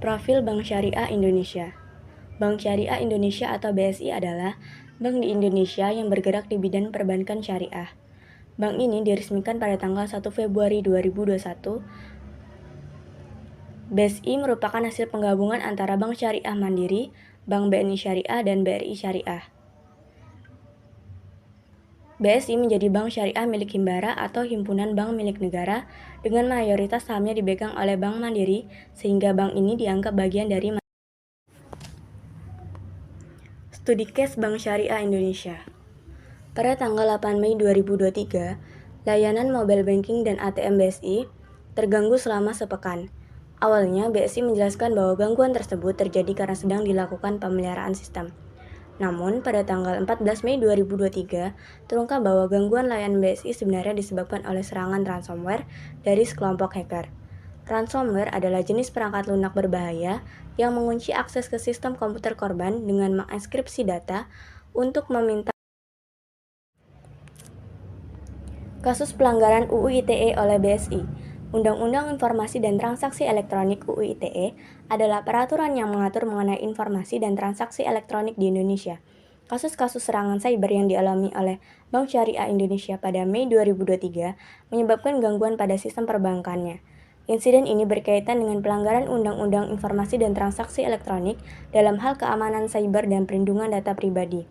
Profil Bank Syariah Indonesia. Bank Syariah Indonesia atau BSI adalah bank di Indonesia yang bergerak di bidang perbankan syariah. Bank ini diresmikan pada tanggal 1 Februari 2021. BSI merupakan hasil penggabungan antara Bank Syariah Mandiri, Bank BNI Syariah, dan BRI Syariah. BSI menjadi bank syariah milik Himbara atau Himpunan Bank Milik Negara dengan mayoritas sahamnya dipegang oleh Bank Mandiri, sehingga bank ini dianggap bagian dari Studi Case Bank Syariah Indonesia. Pada tanggal 8 Mei 2023, layanan mobile banking dan ATM BSI terganggu selama sepekan. Awalnya, BSI menjelaskan bahwa gangguan tersebut terjadi karena sedang dilakukan pemeliharaan sistem. Namun, pada tanggal 14 Mei 2023, terungkap bahwa gangguan layanan BSI sebenarnya disebabkan oleh serangan ransomware dari sekelompok hacker. Ransomware adalah jenis perangkat lunak berbahaya yang mengunci akses ke sistem komputer korban dengan mengenkripsi data untuk meminta. Kasus pelanggaran UU ITE oleh BSI. Undang-Undang Informasi dan Transaksi Elektronik UU ITE adalah peraturan yang mengatur mengenai informasi dan transaksi elektronik di Indonesia. Kasus-kasus serangan cyber yang dialami oleh Bank Syariah Indonesia pada Mei 2023 menyebabkan gangguan pada sistem perbankannya. Insiden ini berkaitan dengan pelanggaran Undang-Undang Informasi dan Transaksi Elektronik dalam hal keamanan cyber dan perlindungan data pribadi.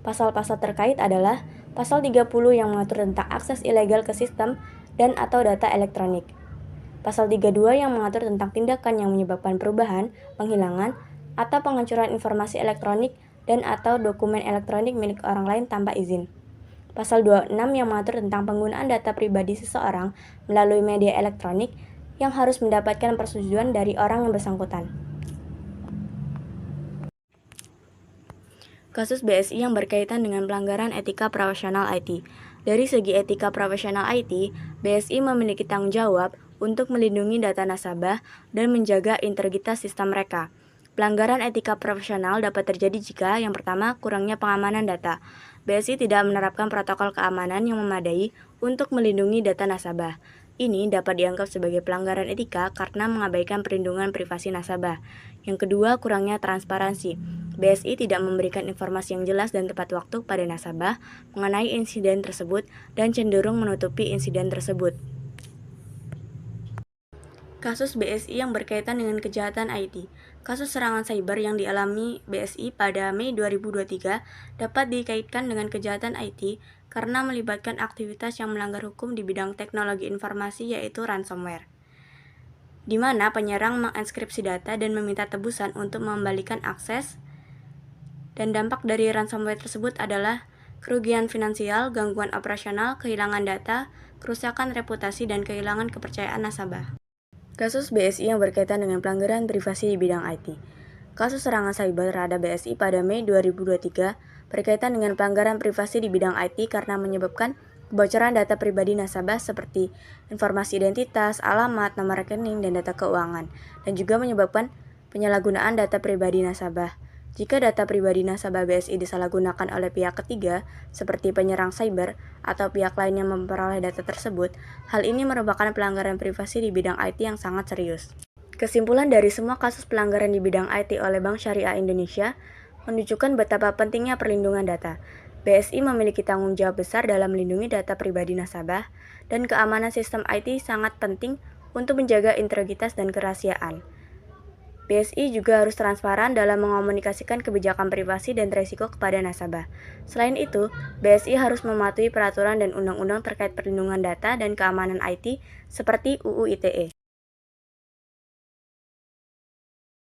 Pasal-pasal terkait adalah Pasal 30 yang mengatur tentang akses ilegal ke sistem dan atau data elektronik. Pasal 32 yang mengatur tentang tindakan yang menyebabkan perubahan, penghilangan, atau penghancuran informasi elektronik dan atau dokumen elektronik milik orang lain tanpa izin. Pasal 26 yang mengatur tentang penggunaan data pribadi seseorang melalui media elektronik yang harus mendapatkan persetujuan dari orang yang bersangkutan. Kasus BSI yang berkaitan dengan pelanggaran etika profesional IT. Dari segi etika profesional IT, BSI memiliki tanggung jawab untuk melindungi data nasabah dan menjaga integritas sistem mereka. Pelanggaran etika profesional dapat terjadi jika, yang pertama, kurangnya pengamanan data. BSI tidak menerapkan protokol keamanan yang memadai untuk melindungi data nasabah. Ini dapat dianggap sebagai pelanggaran etika karena mengabaikan perlindungan privasi nasabah. Yang kedua, kurangnya transparansi. BSI tidak memberikan informasi yang jelas dan tepat waktu pada nasabah mengenai insiden tersebut dan cenderung menutupi insiden tersebut. Kasus BSI yang berkaitan dengan kejahatan IT. Kasus serangan cyber yang dialami BSI pada Mei 2023 dapat dikaitkan dengan kejahatan IT karena melibatkan aktivitas yang melanggar hukum di bidang teknologi informasi yaitu ransomware, di mana penyerang mengenkripsi data dan meminta tebusan untuk mengembalikan akses, dan dampak dari ransomware tersebut adalah kerugian finansial, gangguan operasional, kehilangan data, kerusakan reputasi, dan kehilangan kepercayaan nasabah. Kasus BSI yang berkaitan dengan pelanggaran privasi di bidang IT. Kasus serangan cyber terhadap BSI pada Mei 2023 berkaitan dengan pelanggaran privasi di bidang IT karena menyebabkan kebocoran data pribadi nasabah seperti informasi identitas, alamat, nomor rekening, dan data keuangan, dan juga menyebabkan penyalahgunaan data pribadi nasabah. Jika data pribadi nasabah BSI disalahgunakan oleh pihak ketiga, seperti penyerang cyber atau pihak lain yang memperoleh data tersebut, hal ini merupakan pelanggaran privasi di bidang IT yang sangat serius. Kesimpulan dari semua kasus pelanggaran di bidang IT oleh Bank Syariah Indonesia menunjukkan betapa pentingnya perlindungan data. BSI memiliki tanggung jawab besar dalam melindungi data pribadi nasabah, dan keamanan sistem IT sangat penting untuk menjaga integritas dan kerahasiaan. BSI juga harus transparan dalam mengomunikasikan kebijakan privasi dan risiko kepada nasabah. Selain itu, BSI harus mematuhi peraturan dan undang-undang terkait perlindungan data dan keamanan IT seperti UU ITE.